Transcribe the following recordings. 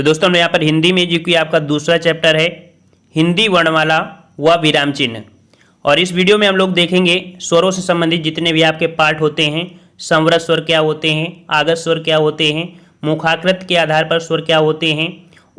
तो दोस्तों हम यहाँ पर हिंदी में जो कि आपका दूसरा चैप्टर है हिंदी वर्णमाला व विराम चिन्ह, और इस वीडियो में हम लोग देखेंगे स्वरों से संबंधित जितने भी आपके पार्ट होते हैं। संवृत स्वर क्या होते हैं, आगत स्वर क्या होते हैं, मुखाकृत के आधार पर स्वर क्या होते हैं,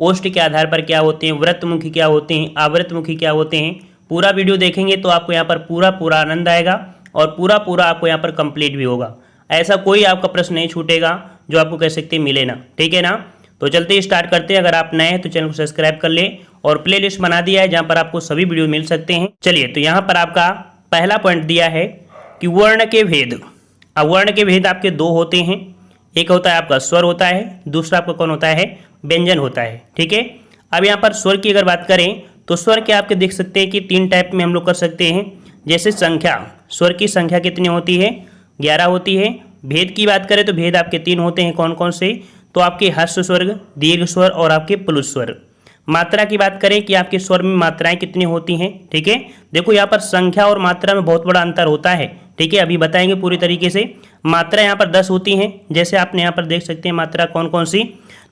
ओष्ठ के आधार पर क्या होते हैं, व्रतमुखी क्या होते हैं, आवृतमुखी क्या होते हैं। पूरा वीडियो देखेंगे तो आपको यहाँ पर पूरा आनंद आएगा और पूरा आपको यहाँ पर कंप्लीट भी होगा। ऐसा कोई आपका प्रश्न नहीं छूटेगा जो आपको कह सकते मिले ना, ठीक है ना। तो चलते स्टार्ट करते हैं। अगर आप नए हैं तो चैनल को सब्सक्राइब कर ले और प्लेलिस्ट बना दिया है जहाँ पर आपको सभी वीडियो मिल सकते हैं। चलिए, तो यहाँ पर आपका पहला पॉइंट दिया है कि वर्ण के भेद। अब वर्ण के भेद आपके दो होते हैं, एक होता है आपका स्वर होता है, दूसरा आपका कौन होता है, व्यंजन होता है, ठीक है। अब यहाँ पर स्वर की अगर बात करें तो स्वर के आपके देख सकते हैं कि तीन टाइप में हम लोग कर सकते हैं। जैसे संख्या, स्वर की संख्या कितनी होती है, 11 होती है। भेद की बात करें तो भेद आपके तीन होते हैं, कौन कौन से, तो आपके ह्रस्व स्वर, दीर्घ स्वर और आपके प्लुत स्वर। मात्रा की बात करें कि आपके स्वर में मात्राएं कितनी होती हैं, ठीक है। देखो यहाँ पर संख्या और मात्रा में बहुत बड़ा अंतर होता है, ठीक है, अभी बताएंगे पूरी तरीके से। मात्रा यहाँ पर 10 होती हैं, जैसे आपने यहाँ पर देख सकते हैं मात्रा कौन कौन सी।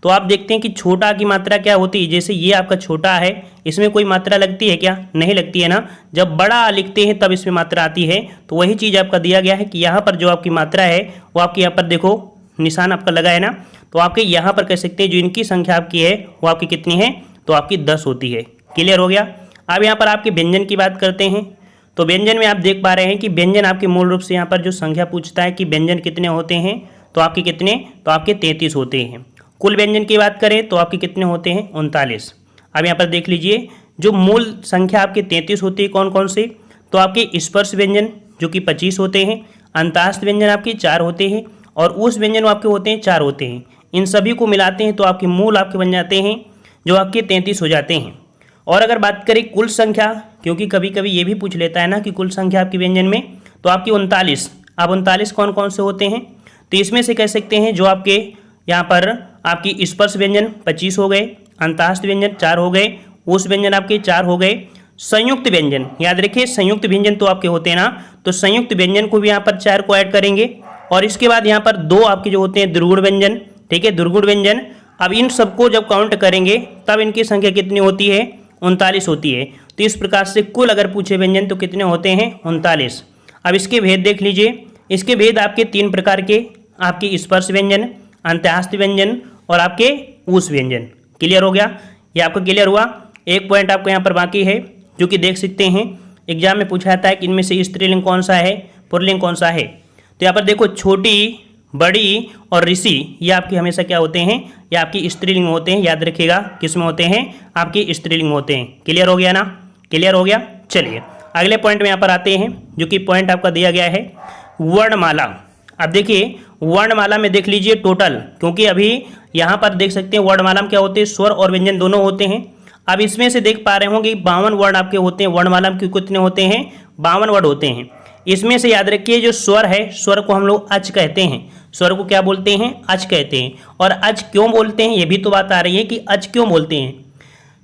तो आप देखते हैं कि छोटा की मात्रा क्या होती है, जैसे ये आपका छोटा है, इसमें कोई मात्रा लगती है क्या, नहीं लगती है ना। जब बड़ा लिखते हैं तब इसमें मात्रा आती है। तो वही चीज़ आपका दिया गया है कि यहाँ पर जो आपकी मात्रा है वो आपकी यहाँ पर देखो निशान आपका लगा है ना, तो आपके यहाँ पर कह सकते हैं जो इनकी संख्या आपकी है वो आपकी कितनी है, तो आपकी 10 होती है। क्लियर हो गया। अब यहाँ पर आपके व्यंजन की बात करते हैं। तो व्यंजन में आप देख पा रहे हैं कि व्यंजन आपके मूल रूप से यहाँ पर जो संख्या पूछता है कि व्यंजन कितने होते हैं, तो आपके कितने, तो आपके 33 होते हैं। कुल व्यंजन की बात करें तो आपके कितने होते हैं, 39। अब यहाँ पर देख लीजिए जो मूल संख्या आपके 33 होती है कौन कौन से, तो आपके स्पर्श व्यंजन जो कि 25 होते हैं, अंतःस्थ व्यंजन आपके 4 होते हैं और उस व्यंजन आपके होते हैं 4 होते हैं। इन सभी को मिलाते हैं तो आपके मूल आपके बन जाते हैं जो आपके 33 हो जाते हैं। और अगर बात करें कुल संख्या, क्योंकि कभी कभी ये भी पूछ लेता है ना कि कुल संख्या आपकी व्यंजन में, तो आपकी 39। अब 39 कौन कौन से होते हैं, तो इसमें से कह सकते हैं जो आपके यहाँ पर आपकी स्पर्श व्यंजन 25 हो गए, अंतःस्थ व्यंजन 4 हो गए, उस व्यंजन आपके 4 हो गए। संयुक्त व्यंजन याद रखिए, संयुक्त व्यंजन तो आपके होते हैं ना, तो संयुक्त व्यंजन को भी यहाँ पर 4 को ऐड करेंगे। और इसके बाद यहाँ पर 2 आपके जो होते हैं द्विगुण व्यंजन, ठीक है, द्विगुण व्यंजन। अब इन सबको जब काउंट करेंगे तब इनकी संख्या कितनी होती है, 39 होती है। तो इस प्रकार से कुल अगर पूछे व्यंजन तो कितने होते हैं, 39। अब इसके भेद देख लीजिए। इसके भेद आपके 3 प्रकार के, आपके स्पर्श व्यंजन, अंतःस्थ व्यंजन और आपके ऊष्म व्यंजन। क्लियर हो गया, ये आपका क्लियर हुआ। एक पॉइंट आपको यहाँ पर बाकी है जो कि देख सकते हैं एग्जाम में पूछा जाता है कि इनमें से स्त्रीलिंग कौन सा है, पुल्लिंग कौन सा है। तो यहाँ पर देखो छोटी, बड़ी और ऋषि ये आपके हमेशा क्या होते हैं, ये आपकी स्त्रीलिंग होते हैं। याद रखिएगा किस में होते हैं, आपकी स्त्रीलिंग होते हैं। क्लियर हो गया ना, क्लियर हो गया। चलिए अगले पॉइंट में यहाँ पर आते हैं जो कि पॉइंट आपका दिया गया है वर्णमाला। अब देखिए वर्णमाला में देख लीजिए टोटल, क्योंकि अभी यहाँ पर देख सकते हैं वर्णमाला में क्या होते हैं, स्वर और व्यंजन दोनों होते हैं। अब इसमें से देख पा रहे होंगे 52 वर्ण आपके होते हैं। वर्णमाला में कितने होते हैं, 52 वर्ण होते हैं। इसमें से याद रखिए जो स्वर है, स्वर को हम लोग अच कहते हैं। स्वर को क्या बोलते हैं, अच कहते हैं। और अच क्यों बोलते हैं, ये भी तो बात आ रही है कि अच क्यों बोलते हैं।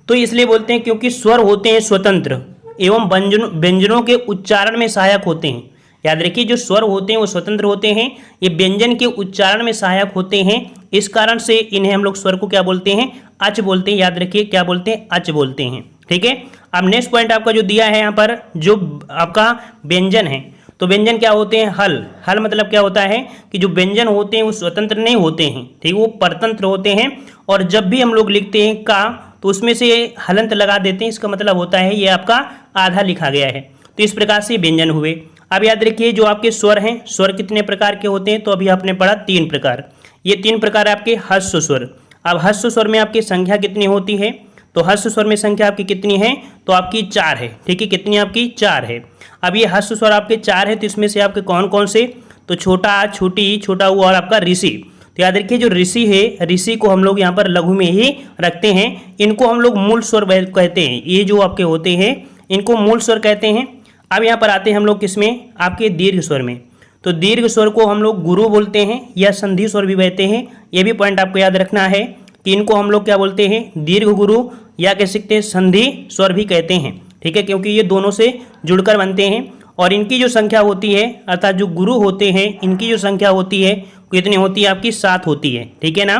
तो इसलिए बोलते हैं क्योंकि स्वर होते हैं स्वतंत्र एवं व्यंजनों के उच्चारण में सहायक होते हैं। याद रखिए जो स्वर होते हैं वो स्वतंत्र होते हैं, ये व्यंजन के उच्चारण में सहायक होते हैं। इस कारण से इन्हें हम लोग स्वर को क्या बोलते हैं, अच बोलते हैं। याद रखिए क्या बोलते हैं, अच बोलते हैं, ठीक है। अब नेक्स्ट पॉइंट आपका जो दिया है यहाँ पर, जो आपका व्यंजन है, तो व्यंजन क्या होते हैं, हल। हल मतलब क्या होता है कि जो व्यंजन होते हैं वो स्वतंत्र नहीं होते हैं, ठीक, वो परतंत्र होते हैं। और जब भी हम लोग लिखते हैं का तो उसमें से हलंत लगा देते हैं, इसका मतलब होता है ये आपका आधा लिखा गया है। तो इस प्रकार से व्यंजन हुए। अब याद रखिए जो आपके स्वर हैं, स्वर कितने प्रकार के होते हैं, तो अभी आपने पढ़ा 3 प्रकार। ये 3 प्रकार आपके ह्रस्व स्वर। अब ह्रस्व स्वर में आपकी संख्या कितनी होती है, तो ह्रस्व स्वर में संख्या आपकी कितनी है, तो आपकी 4 है, ठीक है। कितनी आपकी 4 है। अब ये ह्रस्व स्वर आपके 4 है, तो इसमें से आपके कौन कौन से, तो छोटा, छोटी, छोटा हुआ और आपका ऋषि। तो याद रखिए जो ऋषि है, ऋषि को हम लोग यहाँ पर लघु में ही रखते हैं। इनको हम लोग मूल स्वर कहते हैं। ये जो आपके होते हैं इनको मूल स्वर कहते हैं। अब यहाँ पर आते हैं हम लोग किसमें, आपके दीर्घ स्वर में। तो दीर्घ स्वर को हम लोग गुरु बोलते हैं या संधि स्वर भी कहते हैं। ये भी पॉइंट आपको याद रखना है कि इनको हम लोग क्या बोलते हैं, दीर्घ गुरु या कह सकते हैं संधि स्वर भी कहते हैं, ठीक है, क्योंकि ये दोनों से जुड़कर बनते हैं। और इनकी जो संख्या होती है, अर्थात जो गुरु होते हैं, इनकी जो संख्या होती है कितनी होती है आपकी, 7 होती है, ठीक है ना।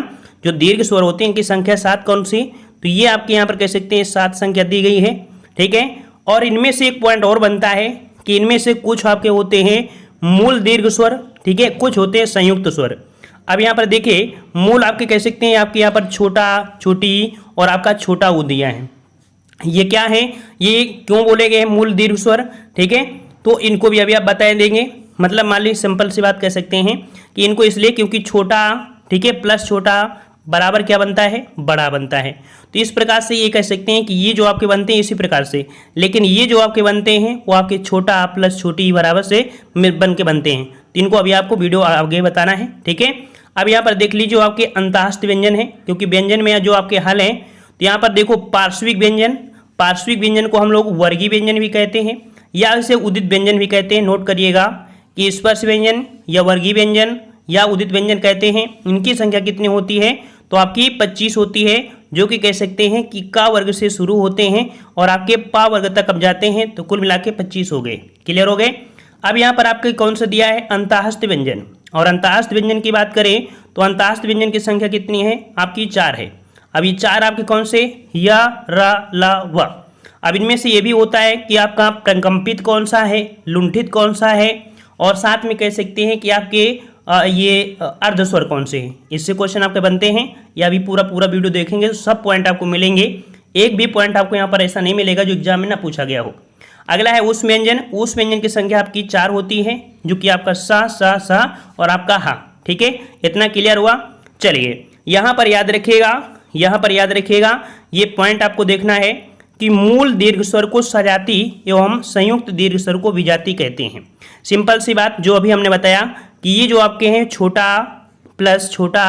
जो दीर्घ स्वर होते हैं इनकी संख्या 7 कौन सी, तो ये आपके यहाँ पर कह सकते हैं 7 संख्या दी गई है, ठीक है। और इनमें से एक पॉइंट और बनता है कि इनमें से कुछ आपके होते हैं मूल दीर्घ स्वर, ठीक है, कुछ होते हैं संयुक्त स्वर। अब यहाँ पर देखिए मूल आपके कह सकते हैं आपके यहाँ पर छोटा, छोटी और आपका छोटा ऊ दिया है। ये क्या है, ये क्यों बोले गए हैं मूल दीर्घ स्वर, ठीक है, तो इनको भी अभी आप बता देंगे। मतलब मान लीजिए सिंपल सी बात कह सकते हैं कि इनको इसलिए क्योंकि छोटा, ठीक है, प्लस छोटा बराबर क्या बनता है, बड़ा बनता है। तो इस प्रकार से ये कह सकते हैं कि ये जो आपके बनते हैं इसी प्रकार से, लेकिन ये जो आपके बनते हैं वो आपके छोटा प्लस छोटी बराबर से बन के बनते हैं। तो इनको अभी आपको वीडियो आगे बताना है, ठीक है। अब यहाँ पर देख लीजिए आपके अंतःस्थ व्यंजन है, क्योंकि व्यंजन में जो आपके हल है, तो यहाँ पर देखो पार्श्विक व्यंजन, पार्श्विक व्यंजन को हम लोग वर्गीय व्यंजन भी कहते हैं या इसे उदित व्यंजन भी कहते हैं। नोट करिएगा कि स्पर्श व्यंजन या वर्गीय व्यंजन या उदित व्यंजन कहते हैं। इनकी संख्या कितनी होती है, तो आपकी 25 होती है, जो कि कह सकते हैं कि का वर्ग से शुरू होते हैं और आपके पा वर्ग तक अब जाते हैं, तो कुल मिला के 25 हो गए। क्लियर हो गए। अब यहाँ पर आपके कौन सा दिया है, अंतःस्थ व्यंजन। और अंतःस्थ व्यंजन की बात करें तो अंतःस्थ व्यंजन की संख्या कितनी है, आपकी 4 है। अब ये 4 आपके कौन से, या, रा, ला, व। अब इनमें से ये भी होता है कि आपका प्रकंपित कौन सा है, लुंठित कौन सा है, और साथ में कह सकते हैं कि आपके ये अर्धस्वर कौन से हैं। इससे क्वेश्चन आपके बनते हैं, या अभी पूरा वीडियो देखेंगे तो सब पॉइंट आपको मिलेंगे। एक भी पॉइंट आपको यहाँ पर ऐसा नहीं मिलेगा जो एग्जाम में ना पूछा गया हो। अगला है उस व्यंजन। उस व्यंजन की संख्या आपकी 4 होती है, जो कि आपका सा और आपका हा, ठीक है। इतना क्लियर हुआ। चलिए यहाँ पर याद रखिएगा, यहाँ पर याद रखिएगा, ये पॉइंट आपको देखना है कि मूल दीर्घ स्वर को सजाती एवं संयुक्त दीर्घ स्वर को विजाती कहते हैं। सिंपल सी बात जो अभी हमने बताया कि ये जो आपके हैं छोटा प्लस छोटा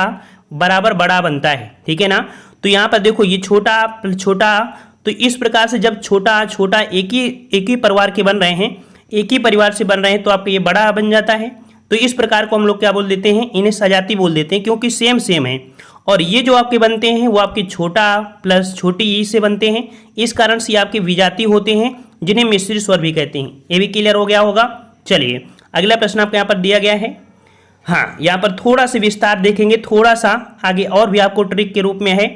बराबर बड़ा बनता है, ठीक है ना। तो यहाँ पर देखो ये छोटा प्लस छोटा, तो इस प्रकार से जब छोटा छोटा एक ही परिवार के बन रहे हैं, एक ही परिवार से बन रहे हैं, तो आपका ये बड़ा बन जाता है। तो इस प्रकार को हम लोग क्या बोल देते हैं, इन्हें सजाती बोल देते हैं, क्योंकि सेम है। और ये जो आपके बनते हैं वो आपके छोटा प्लस छोटी ई से बनते हैं, इस कारण से आपके विजाती होते हैं, जिन्हें मिश्रित स्वर भी कहते हैं। ये भी क्लियर हो गया होगा। चलिए अगला प्रश्न आपको यहाँ पर दिया गया है। हाँ, यहाँ पर थोड़ा सा विस्तार देखेंगे, थोड़ा सा आगे और भी आपको ट्रिक के रूप में है।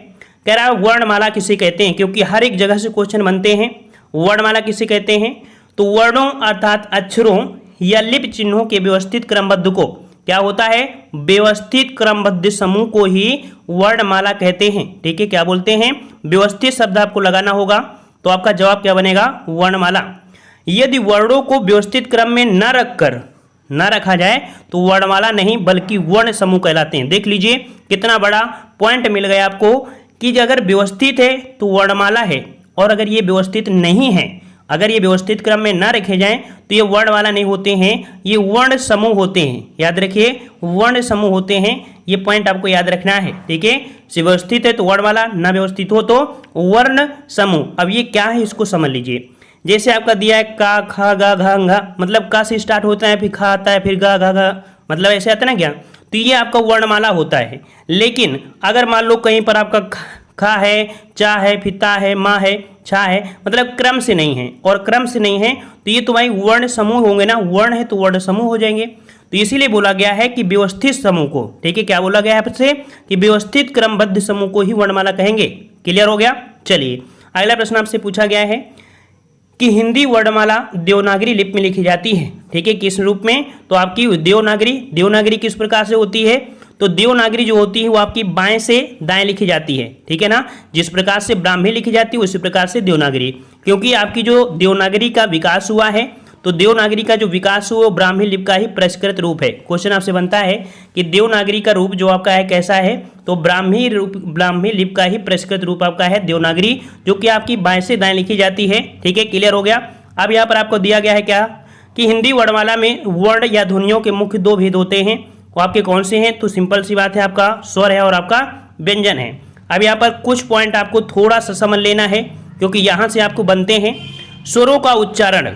कह रहा है वर्णमाला किसे कहते हैं, क्योंकि हर एक जगह से क्वेश्चन बनते हैं। वर्णमाला किसे कहते हैं, तो वर्णों अर्थात अक्षरों या लिपि चिन्हों के व्यवस्थित क्रमबद्ध को क्या होता है, व्यवस्थित क्रमबद्ध समूह को ही वर्णमाला कहते हैं, ठीक है। क्या बोलते हैं, व्यवस्थित शब्द आपको लगाना होगा, तो आपका जवाब क्या बनेगा, वर्णमाला। यदि वर्णों को व्यवस्थित क्रम में न रखा जाए तो वर्णमाला नहीं बल्कि वर्ण समूह कहलाते हैं। देख लीजिए कितना बड़ा पॉइंट मिल गया आपको कि अगर व्यवस्थित है तो वर्णमाला है, और अगर ये व्यवस्थित नहीं है, अगर ये व्यवस्थित क्रम में न रखे जाएं तो ये वर्णमाला नहीं होते हैं, ये वर्ण समूह होते हैं। याद रखिए वर्ण समूह होते हैं, ये पॉइंट आपको याद रखना है, ठीक है। व्यवस्थित है तो वर्णमाला, न व्यवस्थित हो तो वर्ण समूह। अब ये क्या है इसको समझ लीजिए। जैसे आपका दिया है का, खा, गा, घा, घा, मतलब का से स्टार्ट होता है, फिर खा आता है, फिर गा, घा, घा, मतलब ऐसे आता है ना क्या, तो ये आपका वर्णमाला होता है। लेकिन अगर मान लो कहीं पर आपका खा है, चा है, फिता है, माँ है, छा है, मतलब क्रम से नहीं है, और क्रम से नहीं है तो ये तो भाई वर्ण समूह होंगे ना, वर्ण है तो वर्ण समूह हो जाएंगे। तो इसीलिए बोला गया है कि व्यवस्थित समूह को, ठीक है, क्या बोला गया है आपसे कि व्यवस्थित क्रमबद्ध समूह को ही वर्णमाला कहेंगे। क्लियर हो गया। चलिए अगला प्रश्न आपसे पूछा गया है कि हिंदी वर्णमाला देवनागरी लिपि में लिखी जाती है, ठीक है, किस रूप में, तो आपकी देवनागरी किस प्रकार से होती है, तो देवनागरी जो होती है वो आपकी बाएं से दाएं लिखी जाती है, ठीक है ना। जिस प्रकार से ब्राह्मी लिखी जाती है उसी प्रकार से देवनागरी, क्योंकि आपकी जो देवनागरी का विकास हुआ है, तो देवनागरी का जो विकास हुआ वो ब्राह्मी लिपि का ही परिष्कृत रूप है। क्वेश्चन आपसे बनता है कि देवनागरी का रूप जो आपका है कैसा है, तो ब्राह्मी लिपि का ही परिष्कृत रूप आपका है देवनागरी, जो कि आपकी बाएं से दाएं लिखी जाती है, ठीक है। क्लियर हो गया। अब यहाँ पर आपको दिया गया है क्या कि हिंदी वर्णमाला में वर्ण या ध्वनियों के मुख्य 2 भेद होते हैं, वो आपके कौन से हैं, तो सिंपल सी बात है, आपका स्वर है और आपका व्यंजन है। अब यहाँ पर कुछ पॉइंट आपको थोड़ा सा समझ लेना है, क्योंकि यहाँ से आपको बनते हैं स्वरों का उच्चारण।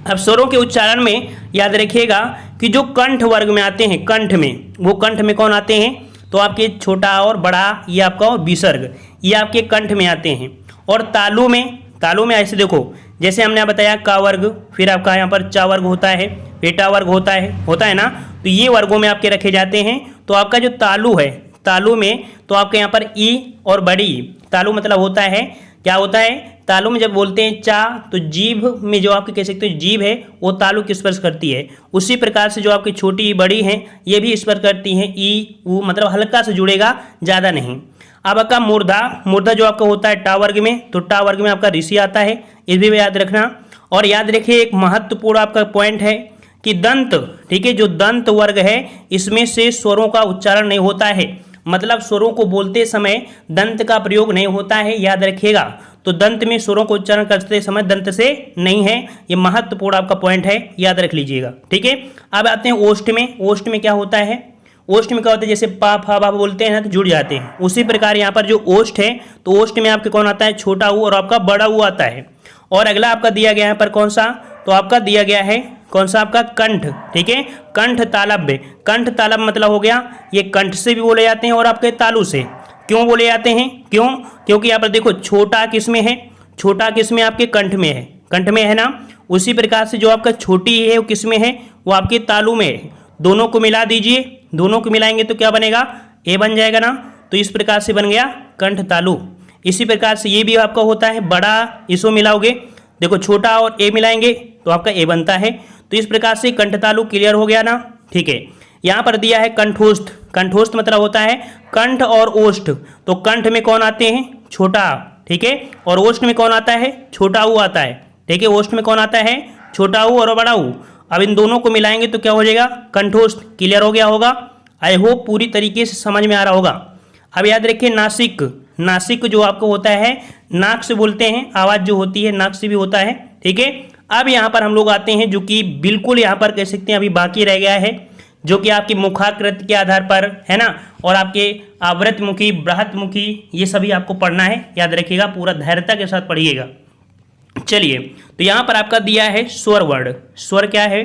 अब स्वरों के उच्चारण में याद रखिएगा कि जो कंठ वर्ग में आते हैं, कंठ में, वो कंठ में कौन आते हैं, तो आपके छोटा और बड़ा, ये आपका और विसर्ग, ये आपके कंठ में आते हैं। और तालु में ऐसे देखो, जैसे हमने बताया का वर्ग, फिर आपका यहाँ पर चा वर्ग होता है, पेटा वर्ग होता है ना, तो ये वर्गों में आपके रखे जाते हैं। तो आपका जो तालु है, तालु में तो आपके यहाँ पर ई और बड़ी ई, तालु मतलब होता है क्या होता है, तालु में जब बोलते हैं चा तो जीभ में जो आपके कह सकते हो जीभ है वो तालु की स्पर्श करती है। उसी प्रकार से जो आपकी छोटी ई बड़ी हैं ये भी स्पर्श करती हैं, ई ऊ मतलब हल्का से जुड़ेगा, ज़्यादा नहीं। अब आपका मूर्धा, मूर्धा जो आपका होता है टा वर्ग में, तो टा वर्ग में आपका ऋषि आता है, इस भी याद रखना। और याद रखिए एक महत्वपूर्ण आपका पॉइंट है कि दंत, ठीक है, जो दंत वर्ग है इसमें से स्वरों का उच्चारण नहीं होता है, मतलब स्वरों को बोलते समय दंत का प्रयोग नहीं होता है, याद रखिएगा। तो दंत में स्वरों को उच्चारण करते समय दंत से नहीं है, ये महत्वपूर्ण आपका पॉइंट है, याद रख लीजिएगा, ठीक है। अब आते हैं ओष्ठ में। ओष्ठ में क्या होता है, ओष्ठ में क्या होता है, जैसे पा फा बा बोलते हैं ना तो जुड़ जाते हैं, उसी प्रकार यहाँ पर जो ओष्ठ है तो ओष्ठ में आपके कौन आता है, छोटा ऊ और आपका बड़ा ऊ आता है। और अगला आपका दिया गया है पर कौन सा, तो आपका दिया गया है कौन सा, आपका कंठ, ठीक है, कंठ तालब्य। कंठ तालब्य मतलब हो गया ये कंठ से भी बोले जाते हैं और आपके तालु से। क्यों बोले जाते हैं, क्यों, क्योंकि यहाँ पर देखो छोटा किस में है, छोटा किस में, आपके कंठ में है, कंठ में है ना। उसी प्रकार से जो आपका छोटी है वो किस में है, वो आपके तालु में है। दोनों को मिला दीजिए, दोनों को मिलाएंगे तो क्या बनेगा, ए बन जाएगा ना। तो इस प्रकार से बन गया कंठ तालु। इसी प्रकार से ये भी आपका होता है बड़ा, इसको मिलाओगे, देखो छोटा और ए मिलाएंगे तो आपका ए बनता है। तो इस प्रकार से कंठ तालु क्लियर हो गया ना, ठीक है। यहाँ पर दिया है कंठोष्ठ। कंठोष्ठ मतलब होता है कंठ और ओष्ठ, तो कंठ में कौन आते हैं, छोटा, ठीक है, और ओष्ठ में कौन आता है, छोटा ऊ आता है, ठीक है। ओष्ठ में कौन आता है, छोटा ऊ और बड़ा ऊ। अब इन दोनों को मिलाएंगे तो क्या हो जाएगा, कंठोष्ठ। क्लियर हो गया होगा, आई होप पूरी तरीके से समझ में आ रहा होगा। अब याद रखिए नासिक। नासिक जो आपको होता है नाक से बोलते हैं, आवाज़ जो होती है नाक से भी होता है, ठीक है। अब यहाँ पर हम लोग आते हैं जो कि बिल्कुल यहाँ पर कह सकते हैं अभी बाकी रह गया है, जो कि आपकी मुखाकृति के आधार पर है ना, और आपके आवृतमुखी, बृहतमुखी, ये सभी आपको पढ़ना है, याद रखिएगा, पूरा धैर्यता के साथ पढ़िएगा। चलिए, तो यहाँ पर आपका दिया है स्वर वर्ण। स्वर क्या है,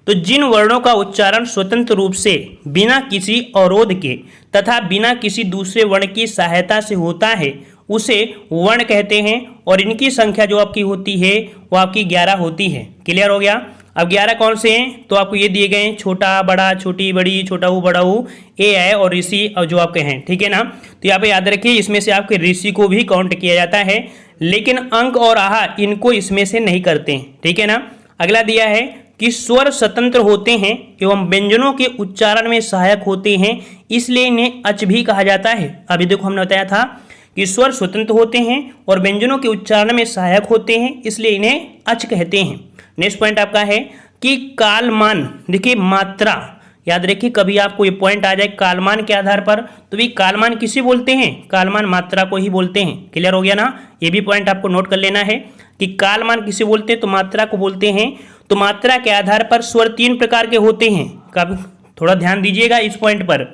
तो जिन वर्णों का उच्चारण स्वतंत्र रूप से बिना किसी अवरोध के तथा बिना किसी दूसरे वर्ण की सहायता से होता है उसे वर्ण कहते हैं, और इनकी संख्या जो आपकी होती है वो आपकी 11 होती है। क्लियर हो गया। अब 11 कौन से हैं, तो आपको ये दिए गए हैं, छोटा बड़ा, छोटी बड़ी, छोटा ऊ बड़ा ऊ, ए है और ऋषि और जो आपके हैं, ठीक है ना। तो यहाँ पे याद रखिए इसमें से आपके ऋषि को भी काउंट किया जाता है, लेकिन अंक और आहा इनको इसमें से नहीं करते हैं, ठीक है ना। अगला दिया है कि स्वर स्वतंत्र होते हैं एवं व्यंजनों के उच्चारण में सहायक होते हैं, इसलिए इन्हें अच भी कहा जाता है। अभी देखो हमने बताया था कि स्वर स्वतंत्र होते हैं और व्यंजनों के उच्चारण में सहायक होते हैं, इसलिए इन्हें अच कहते हैं। नेक्स्ट पॉइंट आपका है कि कालमान, देखिए मात्रा, याद रखिए कभी आपको ये पॉइंट आ जाए कालमान के आधार पर, तो भी कालमान किसे बोलते हैं, कालमान मात्रा को ही बोलते हैं। क्लियर हो गया ना, ये भी पॉइंट आपको नोट कर लेना है कि कालमान किसे बोलते हैं, तो मात्रा को बोलते हैं। तो मात्रा के आधार पर स्वर 3 प्रकार के होते हैं। कब थोड़ा ध्यान दीजिएगा इस पॉइंट पर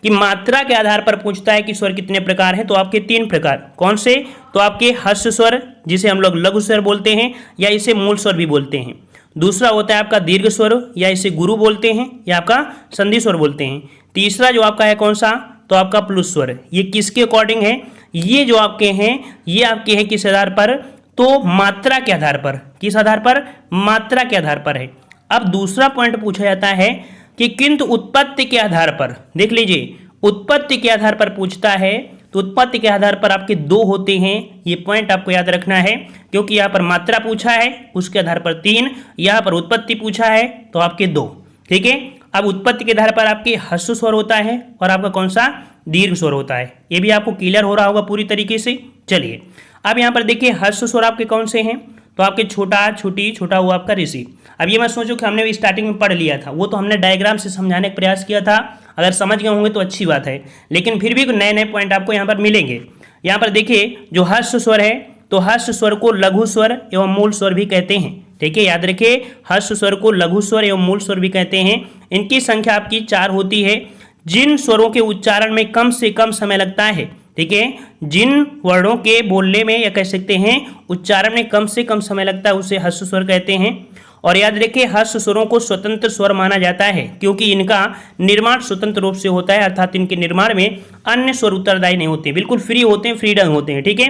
कि मात्रा के आधार पर पूछता है कि स्वर कितने प्रकार हैं, तो आपके 3 प्रकार कौन से, तो आपके हर्ष स्वर जिसे हम लोग लघु स्वर बोलते हैं या इसे मूल स्वर भी बोलते हैं। दूसरा होता है आपका दीर्घ स्वर या इसे गुरु बोलते हैं या आपका संधि स्वर बोलते हैं। तीसरा जो आपका है कौन सा, तो आपका प्लुस स्वर। ये किसके अकॉर्डिंग है, ये जो आपके हैं ये आपके हैं किस आधार पर, तो मात्रा के आधार पर। किस आधार पर, मात्रा के आधार पर है। अब दूसरा पॉइंट पूछा जाता है कि किंतु उत्पत्ति के आधार पर, देख लीजिए उत्पत्ति के आधार पर पूछता है, तो उत्पत्ति के आधार पर आपके 2 होते हैं। ये पॉइंट आपको याद रखना है, क्योंकि यहाँ पर मात्रा पूछा है उसके आधार पर 3, यहाँ पर उत्पत्ति पूछा है तो आपके 2, ठीक है। अब उत्पत्ति के आधार पर आपके हर्ष स्वर होता है और आपका कौन सा, दीर्घ स्वर होता है। ये भी आपको क्लियर हो रहा होगा पूरी तरीके से। चलिए अब यहाँ पर देखिए हर्ष स्वर आपके कौन से हैं, तो आपके छोटा, छोटी, छोटा हुआ आपका ऋषि। अब ये मैं सोचूं कि हमने स्टार्टिंग में पढ़ लिया था, वो तो हमने डायग्राम से समझाने का प्रयास किया था, अगर समझ गए होंगे तो अच्छी बात है, लेकिन फिर भी नए नए पॉइंट आपको यहाँ पर मिलेंगे। यहाँ पर देखिए जो हर्ष स्वर है, तो हर्ष स्वर को लघु स्वर एवं मूल स्वर भी कहते हैं, ठीक है। याद रखिए हर्ष स्वर को लघु स्वर एवं मूल स्वर भी कहते हैं। इनकी संख्या आपकी 4 होती है। जिन स्वरों के उच्चारण में कम से कम समय लगता है, ठीक है, जिन वर्णों के बोलने में या कह सकते हैं उच्चारण में कम से कम समय लगता है उसे हर्ष स्वर कहते हैं। और याद रखिए हर्ष स्वरों को स्वतंत्र स्वर माना जाता है, क्योंकि इनका निर्माण स्वतंत्र रूप से होता है, अर्थात इनके निर्माण में अन्य स्वर उत्तरदायी नहीं होते, बिल्कुल फ्री होते हैं, फ्रीडम होते हैं, ठीक है।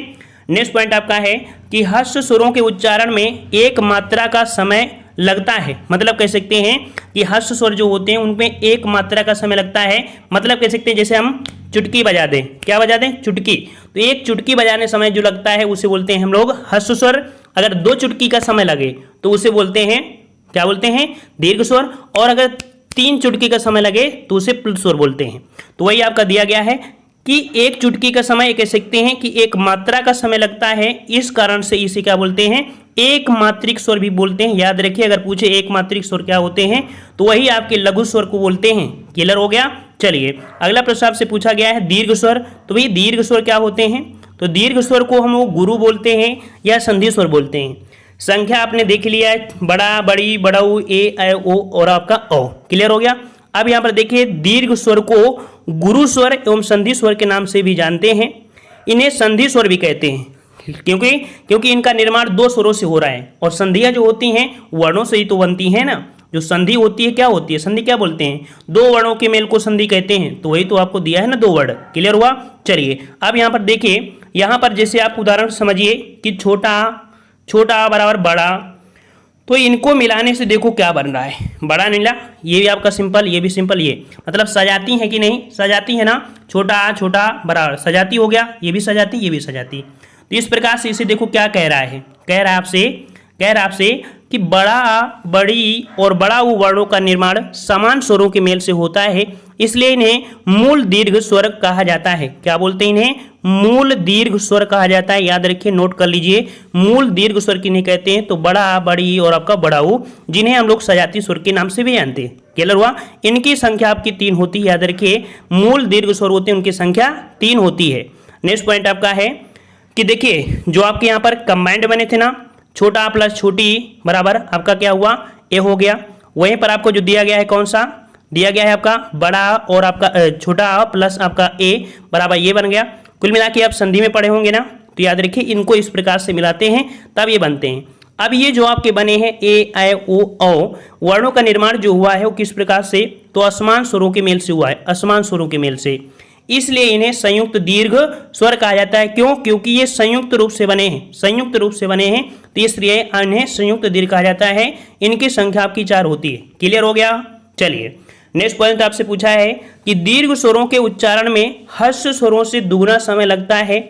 नेक्स्ट पॉइंट आपका है कि हर्ष स्वरों के उच्चारण में एक मात्रा का समय लगता है, मतलब कह सकते हैं कि हर्ष स्वर जो होते हैं उनमें एक मात्रा का समय लगता है, मतलब कह सकते हैं जैसे हम चुटकी बजा दें। क्या बजा दें? चुटकी। तो एक चुटकी बजाने समय जो लगता है उसे बोलते हैं हम लोग ह्रस्व स्वर। अगर 2 चुटकी का समय लगे तो उसे बोलते हैं, क्या बोलते हैं? दीर्घ स्वर। और अगर 3 चुटकी का समय लगे तो उसे प्लुत स्वर बोलते हैं। तो वही आपका दिया गया है कि एक चुटकी का समय कह सकते हैं कि एक मात्रा का समय लगता है, इस कारण से इसे क्या बोलते हैं? एक मात्रिक स्वर भी बोलते हैं। याद रखिए, अगर पूछे एक मात्रिक स्वर क्या होते हैं तो वही आपके लघु स्वर को बोलते हैं। क्लियर हो गया? चलिए अगला प्रश्न आपसे पूछा गया है दीर्घ स्वर। तो भाई दीर्घ स्वर क्या होते हैं? तो दीर्घ स्वर को हम लोग गुरु बोलते हैं या संधि स्वर बोलते हैं। संख्या आपने देख लिया है, बड़ा, बड़ी, बड़ऊ, ए, ऐ, ओ और आपका ओ। क्लियर हो गया? अब यहाँ पर देखिए दीर्घ स्वर को गुरु स्वर एवं संधि स्वर के नाम से भी जानते हैं। इन्हें संधि स्वर भी कहते हैं क्योंकि इनका निर्माण 2 स्वरों से हो रहा है। और संधियां जो होती हैं वर्णों से ही तो बनती हैं ना। जो संधि होती है क्या होती है? संधि क्या बोलते हैं? 2 वर्णों के मेल को संधि कहते हैं। तो वही तो आपको दिया है ना 2 वर्ड। क्लियर हुआ? चलिए अब यहाँ पर देखिए, यहाँ पर जैसे आप उदाहरण समझिए कि छोटा बराबर बड़ा, तो इनको मिलाने से देखो क्या बन रहा है? बड़ा नीला, ये भी आपका सिंपल, ये भी सिंपल, ये मतलब सजाती है कि नहीं? सजाती है ना। छोटा बराबर सजाती हो गया, ये भी सजाती, ये भी सजाती। तो इस प्रकार से इसे देखो क्या कह रहा है? कह रहा है आपसे कि बड़ा, बड़ी और बड़ा वो वर्णों का निर्माण समान स्वरों के मेल से होता है, इसलिए इन्हें मूल दीर्घ स्वर कहा जाता है। क्या बोलते हैं? इन्हें मूल दीर्घ स्वर कहा जाता है। याद रखिए, नोट कर लीजिए, मूल दीर्घ स्वर किन्हें कहते हैं? तो बड़ा, बड़ी और आपका बड़ाऊ, जिन्हें हम लोग सजाती स्वर के नाम से भी जानते हैं। क्लियर हुआ? इनकी संख्या आपकी 3 होती है। याद रखिए, मूल दीर्घ स्वर होते हैं, उनकी संख्या 3 होती है। नेक्स्ट पॉइंट आपका है कि देखिए जो आपके यहाँ पर कंबाइंड बने थे ना, छोटा प्लस छोटी बराबर आपका क्या हुआ? ए हो गया। वहीं पर आपको जो दिया गया है कौन सा दिया गया है? आपका बड़ा और आपका छोटा प्लस आपका ए बराबर ये बन गया। कुल मिला के आप संधि में पढ़े होंगे ना, तो याद रखिए इनको इस प्रकार से मिलाते हैं तब ये बनते हैं। अब ये जो आपके बने हैं ए, ऐ, ओ, औ, वर्णों का निर्माण जो हुआ है वो किस प्रकार से? तो असमान स्वरों के मेल से हुआ है, असमान स्वरों के मेल से, इसलिए इन्हें संयुक्त दीर्घ स्वर कहा जाता है। क्यों? क्योंकि ये संयुक्त रूप से बने हैं, संयुक्त रूप से बने हैं, तो इसलिए इन्हें संयुक्त दीर्घ कहा जाता है। इनकी संख्या आपकी 4 होती है। क्लियर हो गया? चलिए नेक्स्ट पॉइंट आपसे पूछा है कि दीर्घ स्वरों के उच्चारण में ह्रस्व स्वरों से दुगना समय लगता है।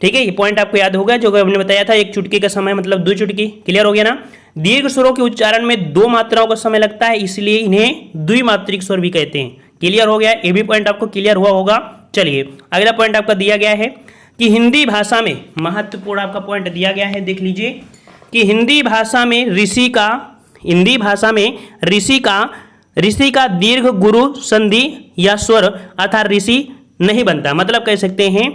ठीक है, ये पॉइंट आपको याद होगा जो हमने बताया था, एक चुटकी का समय मतलब 2 चुटकी। क्लियर हो गया ना? दीर्घ स्वरों के उच्चारण में 2 मात्राओं का समय लगता है, इसलिए इन्हें द्विमात्रिक स्वर भी कहते हैं। क्लियर हो गया? ये भी पॉइंट आपको क्लियर हुआ होगा। चलिए अगला पॉइंट आपका दिया गया है कि हिंदी भाषा में, महत्वपूर्ण आपका पॉइंट दिया गया है, देख लीजिए कि हिंदी भाषा में ऋषि का दीर्घ गुरु संधि या स्वर अर्थात ऋषि नहीं बनता। मतलब कह सकते हैं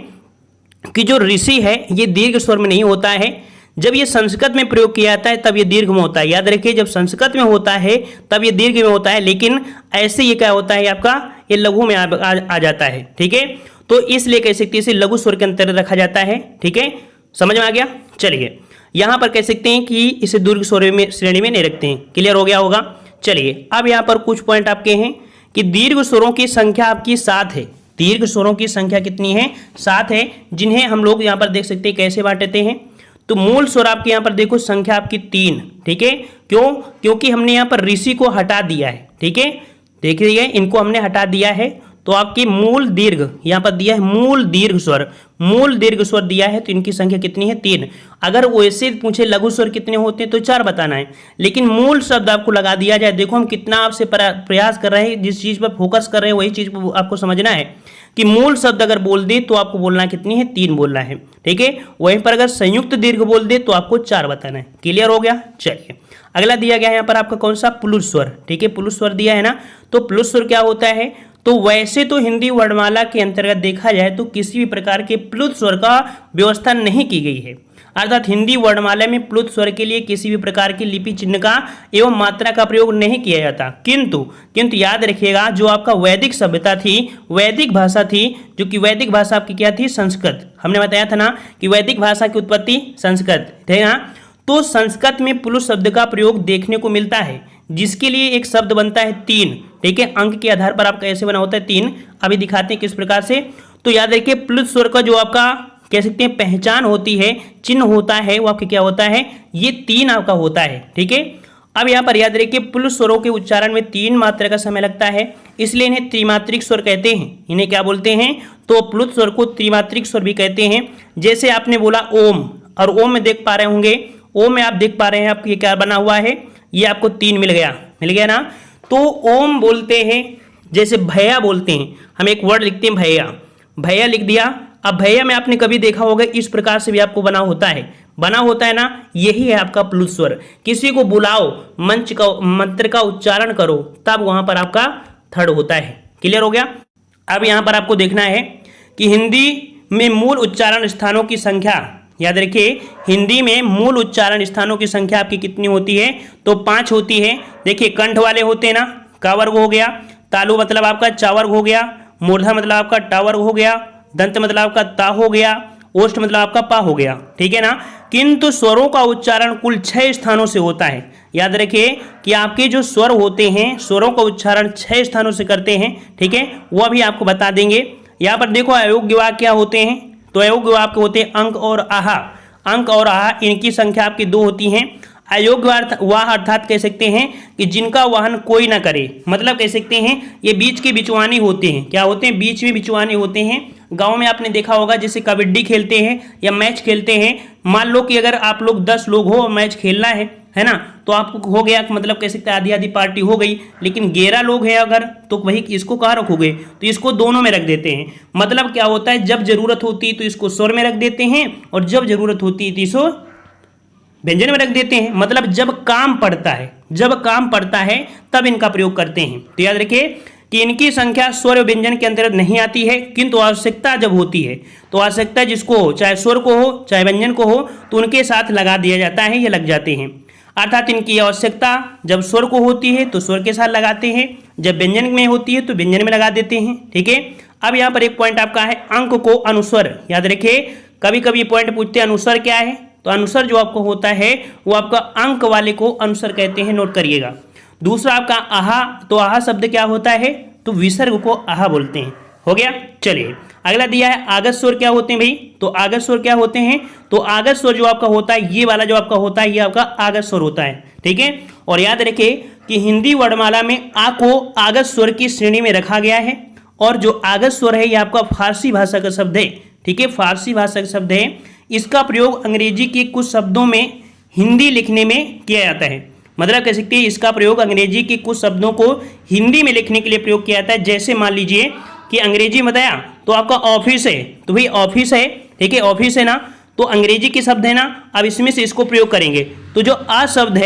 कि जो ऋषि है ये दीर्घ स्वर में नहीं होता है। जब ये संस्कृत में प्रयोग किया जाता है तब ये दीर्घ में होता है। याद रखिए, जब संस्कृत में होता है तब ये दीर्घ में होता है, लेकिन ऐसे ये क्या होता है आपका? ये लघु में आ जाता है। ठीक है, तो इसलिए कह सकते हैं इसे लघु स्वर के अंतर्गत रखा जाता है। ठीक है, समझ में आ गया? चलिए यहाँ पर कह सकते हैं कि इसे दीर्घ स्वर में श्रेणी में नहीं रखते हैं। क्लियर हो गया होगा? चलिए अब यहाँ पर कुछ पॉइंट आपके हैं कि दीर्घ स्वरों की संख्या आपकी 7 है। दीर्घ स्वरों की संख्या कितनी है? 7 है, जिन्हें हम लोग यहाँ पर देख सकते हैं कैसे बांटते हैं। तो मूल स्वर आपके यहाँ पर देखो संख्या आपकी 3। ठीक है, क्यों? क्योंकि हमने यहाँ पर ऋषि को हटा दिया है। ठीक है, देखिए इनको हमने हटा दिया है, तो आपकी मूल दीर्घ यहाँ पर दिया है, मूल दीर्घ स्वर दिया है, तो इनकी संख्या कितनी है? 3। अगर वैसे पूछे लघु स्वर कितने होते हैं तो 4 बताना है, लेकिन मूल शब्द आपको लगा दिया जाए। देखो हम कितना आपसे प्रयास कर रहे हैं, जिस चीज़ पर फोकस कर रहे हैं वही चीज़ आपको समझना है कि मूल शब्द अगर बोल दे तो आपको बोलना कितनी है? 3 बोलना है। ठीक है, वहीं पर अगर संयुक्त दीर्घ बोल दे तो आपको 4 बताना है। क्लियर हो गया? चलिए अगला दिया गया है यहाँ पर आपका कौन सा? प्लुत स्वर। ठीक है, प्लुत स्वर दिया है ना, तो प्लुत स्वर क्या होता है? तो वैसे तो हिंदी वर्णमाला के अंतर्गत देखा जाए तो किसी भी प्रकार के प्लुत स्वर का व्यवस्था नहीं की गई है, अर्थात हिंदी वर्णमाला में प्लुत स्वर के लिए किसी भी प्रकार की लिपि चिन्ह का एवं मात्रा का प्रयोग नहीं किया जाता। किंतु याद रखिएगा, जो आपका वैदिक सभ्यता थी, वैदिक भाषा थी, जो कि वैदिक भाषा आपकी क्या थी? संस्कृत। हमने बताया था ना कि वैदिक भाषा की उत्पत्ति संस्कृत थे ना, तो संस्कृत में प्लुत शब्द का प्रयोग देखने को मिलता है, जिसके लिए एक शब्द बनता है 3। ठीक है, अंक के आधार पर आपका ऐसे बना होता है 3। अभी दिखाते हैं किस प्रकार से। तो याद रखिए प्लुत स्वर का जो आपका कह सकते हैं पहचान होती है, चिन्ह होता है, वो आपके क्या होता है? ये 3 आपका होता है। ठीक है, अब यहाँ पर याद रखिए प्लुत स्वरों के उच्चारण में 3 मात्रा का समय लगता है, इसलिए इन्हें त्रिमात्रिक स्वर कहते हैं। इन्हें क्या बोलते हैं? तो प्लुत स्वर को त्रिमात्रिक स्वर भी कहते हैं। जैसे आपने बोला ओम, और ओम में देख पा रहे होंगे, ओम में आप देख पा रहे हैं आप ये क्या बना हुआ है, ये आपको 3 मिल गया ना। तो ओम बोलते हैं, जैसे भैया बोलते हैं, हम एक वर्ड लिखते हैं भैया, भैया लिख दिया। अब भैया में आपने कभी देखा होगा इस प्रकार से भी आपको बना होता है ना, यही है आपका प्लुत स्वर। किसी को बुलाओ, मंत्र का उच्चारण करो, तब वहां पर आपका थर्ड होता है। क्लियर हो गया? अब यहां पर आपको देखना है कि हिंदी में मूल उच्चारण स्थानों की संख्या, याद रखिए हिंदी में मूल उच्चारण स्थानों की संख्या आपकी कितनी होती है? तो 5 होती है। देखिए कंठ वाले होते हैं ना, का वर्ग हो गया, तालु मतलब आपका चा वर्ग हो गया, मूर्धा मतलब आपका टा वर्ग हो गया, दंत मतलब आपका ता हो गया, ओष्ठ मतलब आपका पा हो गया, ठीक है ना। किंतु स्वरों का उच्चारण कुल 6 स्थानों से होता है। याद रखिए कि आपके जो स्वर होते हैं, स्वरों का उच्चारण 6 स्थानों से करते हैं, ठीक है, वह भी आपको बता देंगे। यहाँ पर देखो अयोग्य वाक्य क्या होते हैं? तो अयोग्य वाक्य होते हैं अंक और आहा। अंक और आहा इनकी संख्या आपकी 2 होती हैं। अयोग्य वाह अर्थात कह सकते हैं कि जिनका वाहन कोई ना करे, मतलब कह सकते हैं ये बीच के बिचवाने होते हैं। क्या होते हैं? बीच में बिचवाने होते हैं। गांव में आपने देखा होगा जैसे कबड्डी खेलते हैं या मैच खेलते हैं, मान लो कि अगर आप लोग 10 लोग हो और मैच खेलना है ना, तो आपको हो गया, मतलब कह सकते हैं आधी आधी पार्टी हो गई, लेकिन 11 लोग हैं अगर, तो वही इसको कहाँ रखोगे? तो इसको दोनों में रख देते हैं। मतलब क्या होता है, जब जरूरत होती है तो इसको स्वर में रख देते हैं, और जब जरूरत होती है तो इसको व्यंजन में रख देते हैं। मतलब जब काम पड़ता है तब इनका प्रयोग करते हैं। तो याद रखिए कि इनकी संख्या स्वर और व्यंजन के अंतर्गत नहीं आती है, किंतु आवश्यकता जब होती है तो आवश्यकता जिसको हो, चाहे स्वर को हो चाहे व्यंजन को हो, तो उनके साथ लगा दिया जाता है, ये लग जाते हैं। अर्थात इनकी आवश्यकता जब स्वर को होती है तो स्वर के साथ लगाते हैं, जब व्यंजन में होती है तो व्यंजन में लगा देते हैं, ठीक है। अब यहाँ पर एक पॉइंट आपका है अंक को अनुस्वर। याद रखिए कभी कभी पॉइंट पूछते हैं अनुस्वर क्या है, तो अनुस्वर जो आपको होता है वो आपका अंक वाले को अनुस्वर कहते हैं, नोट करिएगा। दूसरा आपका आहा, तो आहा शब्द क्या होता है? तो विसर्ग को आहा बोलते हैं। हो गया? चलिए अगला दिया है आगत स्वर क्या होते हैं भाई? तो आगत स्वर क्या होते हैं? तो आगत स्वर जो आपका होता है, ये वाला जो आपका होता है, ये आपका आगत स्वर होता है, ठीक है। और याद रखिए कि हिंदी वर्णमाला में आ को आगत स्वर की श्रेणी में रखा गया है, और जो आगत स्वर है ये आपका फारसी भाषा का शब्द है, ठीक है, फारसी भाषा का शब्द है। इसका प्रयोग अंग्रेजी के कुछ शब्दों में हिंदी लिखने में किया जाता है। मतलब कह सकते हैं इसका प्रयोग अंग्रेजी के कुछ शब्दों को हिंदी में लिखने के लिए प्रयोग किया जाता है। जैसे मान लीजिए कि अंग्रेजी बताया तो आपका ऑफिस है, तो भाई ऑफिस है, ठीक है, ऑफिस है ना, तो अंग्रेजी के शब्द है ना, अब इसमें से इसको प्रयोग करेंगे तो जो आ शब्द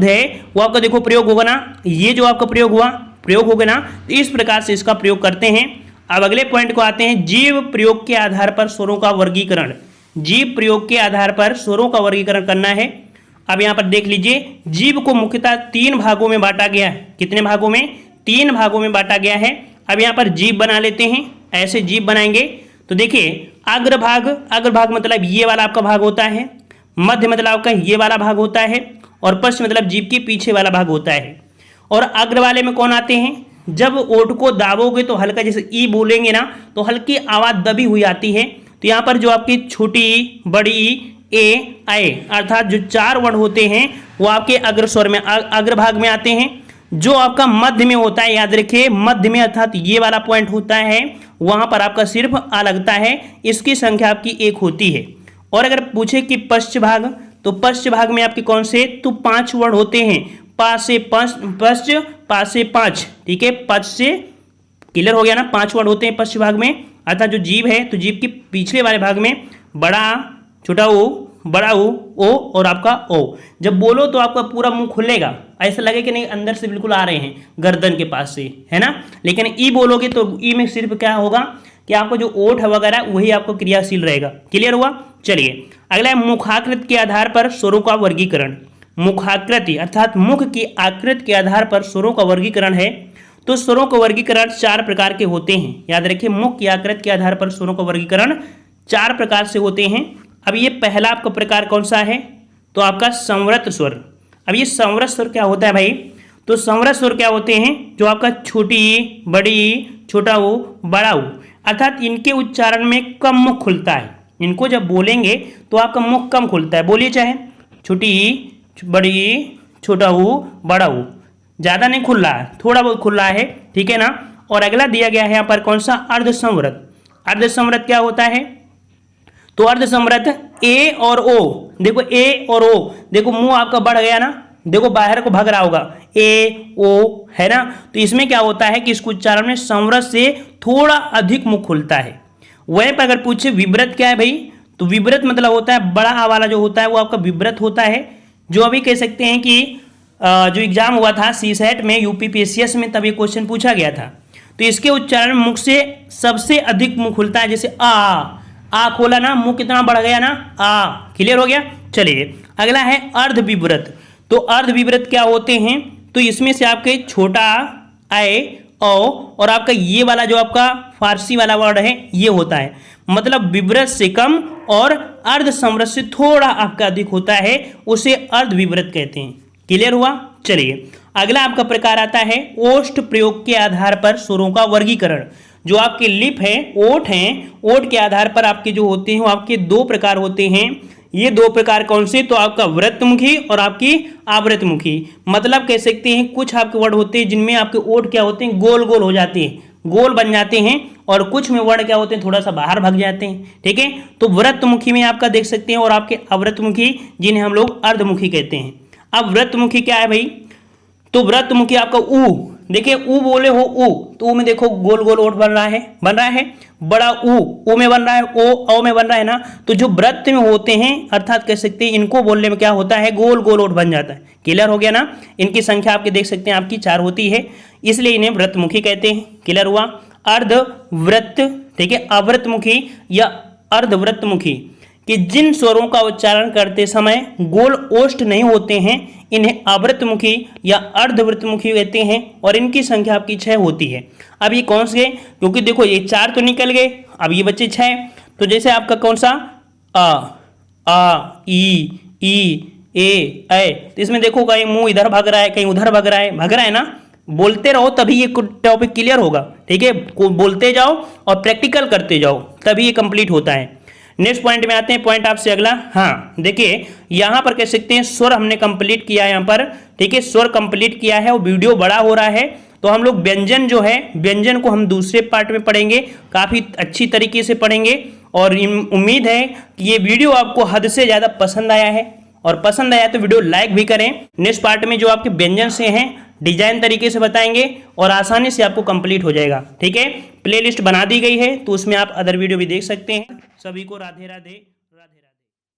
है वो आपका देखो प्रयोग होगा ना, ये जो आपका प्रयोग होगा ना, तो इस प्रकार से इसका प्रयोग करते हैं। अब अगले पॉइंट को आते हैं, जीव प्रयोग के आधार पर स्वरों का वर्गीकरण। जीव प्रयोग के आधार पर स्वरों का वर्गीकरण करना है। अब यहाँ पर देख लीजिए जीव को मुख्यतः 3 भागों में बांटा गया है। कितने भागों में? 3 भागों में बांटा गया है। अब यहाँ पर जीव बना लेते हैं, ऐसे जीव बनाएंगे तो देखिए अग्रभाग मतलब ये वाला आपका भाग होता है, मध्य मतलब आपका ये वाला भाग होता है, और पश्च मतलब जीव के पीछे वाला भाग होता है। और अग्र वाले में कौन आते हैं? जब ओठ को दाबोगे तो हल्का, जैसे ई बोलेंगे ना तो हल्की आवाज दबी हुई आती है। तो यहाँ पर जो आपकी छोटी ई, बड़ी ई, ए, आए अर्थात जो 4 वर्ण होते हैं वो आपके अग्र स्वर में, अग्रभाग में आते हैं। जो आपका मध्य में होता है, याद रखिए मध्य में अर्थात ये वाला पॉइंट होता है, वहां पर आपका सिर्फ आ लगता है, इसकी संख्या आपकी 1 होती है। और अगर पूछे कि पश्च भाग, तो पश्च भाग में आपके कौन से? तो 5 वर्ण होते हैं, पा से पश्च, पा से 5, ठीक है, पच से, क्लियर हो गया ना, 5 वर्ण होते हैं पश्च भाग में। अर्थात जो जीव है तो जीव के पिछले वाले भाग में बड़ा, छोटा ओ, बड़ा ओ और आपका ओ। जब बोलो तो आपका पूरा मुंह खुलेगा, ऐसा लगे कि नहीं अंदर से बिल्कुल आ रहे हैं, गर्दन के पास से, है ना। लेकिन ई बोलोगे तो ई में सिर्फ क्या होगा कि आपको जो ओठ वगैरह वही आपको क्रियाशील रहेगा। क्लियर हुआ? चलिए अगला है मुखाकृति के आधार पर स्वरों का वर्गीकरण। मुखाकृति अर्थात मुख की आकृति के आधार पर स्वरों का वर्गीकरण है। तो स्वरों का वर्गीकरण 4 प्रकार के होते हैं। याद रखिए मुख की आकृति के आधार पर स्वरों का वर्गीकरण 4 प्रकार से होते हैं। अब ये पहला आपका प्रकार कौन सा है? तो आपका संवृत स्वर। अब ये संवृत स्वर क्या होता है भाई? तो संवृत स्वर क्या होते हैं? जो आपका छोटी ई, बड़ी ई, छोटा ओ, बड़ा ओ, अर्थात इनके उच्चारण में कम मुख खुलता है। इनको जब बोलेंगे तो आपका मुख कम खुलता है। बोलिए चाहे छोटी ई, बड़ी ई, छोटा ऊ बड़ा ऊ, ज़्यादा नहीं खुल रहा है, थोड़ा बहुत खुल रहा है, ठीक है ना। और अगला दिया गया है यहाँ पर कौन सा, अर्धसंवृत। अर्धसंवृत क्या होता है, तो अर्धसंवृत ए और ओ, देखो ए और ओ, देखो मुंह आपका बढ़ गया ना, देखो बाहर को भाग रहा होगा, ए ओ है ना। तो इसमें क्या होता है कि इसको उच्चारण में संवृत से थोड़ा अधिक मुख खुलता है। वहीं पर अगर पूछे विव्रत क्या है भाई, तो विव्रत मतलब होता है बड़ा आ वाला जो होता है वो आपका विव्रत होता है। जो अभी कह सकते हैं कि जो एग्जाम हुआ था सीसेट में, यूपीपीएससीएस में, तब ये क्वेश्चन पूछा गया था। तो इसके उच्चारण मुख से सबसे अधिक मुख खुलता है, जैसे आ खोला ना, मुंह कितना बढ़ गया ना, आ, क्लियर हो गया। चलिए अगला है अर्धविव्रत। तो अर्धविव्रत क्या होते हैं, तो इसमें से आपके छोटा आए ओ और आपका ये वाला जो आपका फारसी वाला वर्ड है ये होता है, मतलब विव्रत से कम और अर्धसंवृत से थोड़ा आपका अधिक होता है, उसे अर्धविव्रत कहते हैं। क्लियर हुआ। चलिए अगला आपका प्रकार आता है ओष्ठ प्रयोग के आधार पर स्वरों का वर्गीकरण। जो आपके लिप है, ओठ हैं, ओठ के आधार पर आपके जो होते हैं वो आपके दो प्रकार होते हैं। ये दो प्रकार कौन से, तो आपका वृत्तमुखी और आपकी आवृतमुखी। मतलब कह सकते हैं कुछ आपके वर्ड होते हैं जिनमें आपके ओठ क्या होते हैं, गोल गोल हो जाते हैं, गोल बन जाते हैं, और कुछ में वर्ड क्या होते हैं थोड़ा सा बाहर भाग जाते हैं, ठीक है। तो वृत्तमुखी में आपका देख सकते हैं, और आपके आवृतमुखी जिन्हें हम लोग अर्धमुखी कहते हैं। अब वृत्तमुखी क्या है भाई, तो वृत्तमुखी आपका ऊ, देखिए ऊ बोले हो ऊ, तो ऊ में देखो गोल गोल ओठ बन रहा है, बड़ा ऊ में बन रहा है, ओ में बन रहा है ना। तो जो वृत्त में होते हैं, अर्थात कह सकते हैं इनको बोलने में क्या होता है, गोल गोल ओठ बन जाता है। क्लियर हो गया ना। इनकी संख्या आपके देख सकते हैं आपकी 4 होती है, इसलिए इन्हें वृत्तमुखी कहते हैं। क्लियर हुआ। अर्धवृत्त, ठीक है, अवृतमुखी या अर्धवृत्तमुखी कि जिन स्वरों का उच्चारण करते समय गोल ओष्ठ नहीं होते हैं, इन्हें आवृतमुखी या अर्धवृत्तमुखी कहते हैं, और इनकी संख्या आपकी 6 होती है। अब ये कौन से, क्योंकि देखो ये 4 तो निकल गए, अब ये बच्चे 6। तो जैसे आपका कौन सा आ ई ए ऐ, तो इसमें देखो कहीं मुंह इधर भाग रहा है, कहीं उधर भाग रहा है ना। बोलते रहो तभी ये टॉपिक क्लियर होगा, ठीक है। बोलते जाओ और प्रैक्टिकल करते जाओ, तभी ये कंप्लीट होता है। नेक्स्ट पॉइंट में आते हैं, पॉइंट आपसे अगला। हाँ देखिए यहाँ पर कह सकते हैं स्वर हमने कंप्लीट किया है यहाँ पर, ठीक है, स्वर कंप्लीट किया है और वीडियो बड़ा हो रहा है, तो हम लोग व्यंजन जो है, व्यंजन को हम दूसरे पार्ट में पढ़ेंगे, काफ़ी अच्छी तरीके से पढ़ेंगे। और उम्मीद है कि ये वीडियो आपको हद से ज़्यादा पसंद आया है, और पसंद आया तो वीडियो लाइक भी करें। नेक्स्ट पार्ट में जो आपके व्यंजन से हैं डिजाइन तरीके से बताएंगे और आसानी से आपको कंप्लीट हो जाएगा, ठीक है। प्लेलिस्ट बना दी गई है, तो उसमें आप अदर वीडियो भी देख सकते हैं। सभी को राधे राधे।